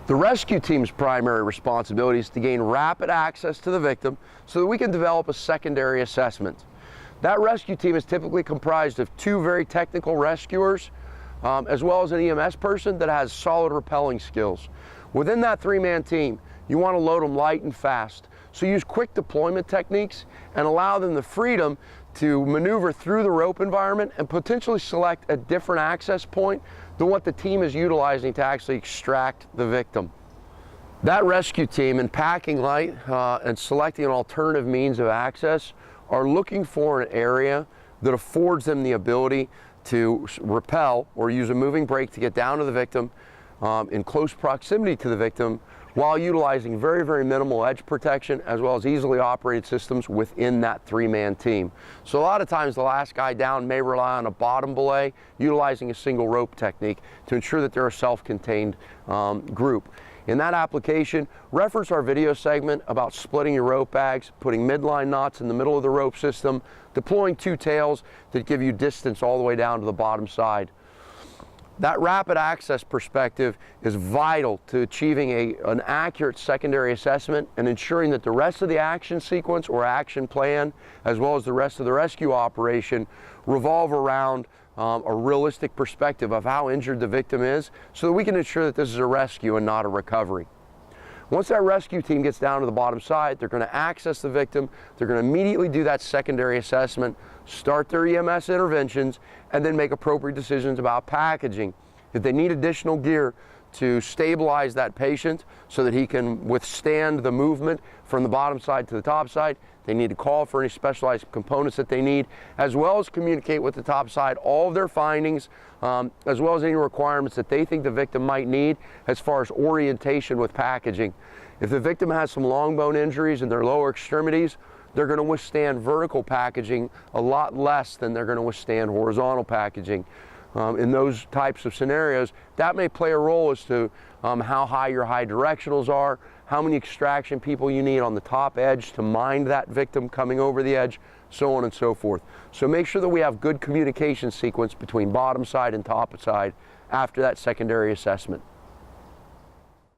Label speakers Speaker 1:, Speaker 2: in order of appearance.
Speaker 1: The rescue team's primary responsibility is to gain rapid access to the victim so that we can develop a secondary assessment. That rescue team is typically comprised of 2 very technical rescuers, as well as an EMS person that has solid rappelling skills. Within that 3-man team, you want to load them light and fast. So use quick deployment techniques and allow them the freedom to maneuver through the rope environment and potentially select a different access point than what the team is utilizing to actually extract the victim. That rescue team, in packing light and selecting an alternative means of access, are looking for an area that affords them the ability to rappel or use a moving brake to get down to the victim in close proximity to the victim, while utilizing very, very minimal edge protection as well as easily operated systems within that 3-man team. So a lot of times the last guy down may rely on a bottom belay, utilizing a single rope technique to ensure that they're a self-contained group. In that application, reference our video segment about splitting your rope bags, putting midline knots in the middle of the rope system, deploying 2 tails that give you distance all the way down to the bottom side. That rapid access perspective is vital to achieving an accurate secondary assessment and ensuring that the rest of the action sequence or action plan, as well as the rest of the rescue operation, revolve around a realistic perspective of how injured the victim is, so that we can ensure that this is a rescue and not a recovery. Once that rescue team gets down to the bottom side, they're going to access the victim, they're going to immediately do that secondary assessment, start their EMS interventions, and then make appropriate decisions about packaging. If they need additional gear to stabilize that patient so that he can withstand the movement from the bottom side to the top side, they need to call for any specialized components that they need, as well as communicate with the top side all of their findings, as well as any requirements that they think the victim might need as far as orientation with packaging. If the victim has some long bone injuries in their lower extremities, they're going to withstand vertical packaging a lot less than they're going to withstand horizontal packaging. In those types of scenarios, that may play a role as to how high your high directionals are, how many extraction people you need on the top edge to mind that victim coming over the edge, so on and so forth. So make sure that we have good communication sequence between bottom side and top side after that secondary assessment.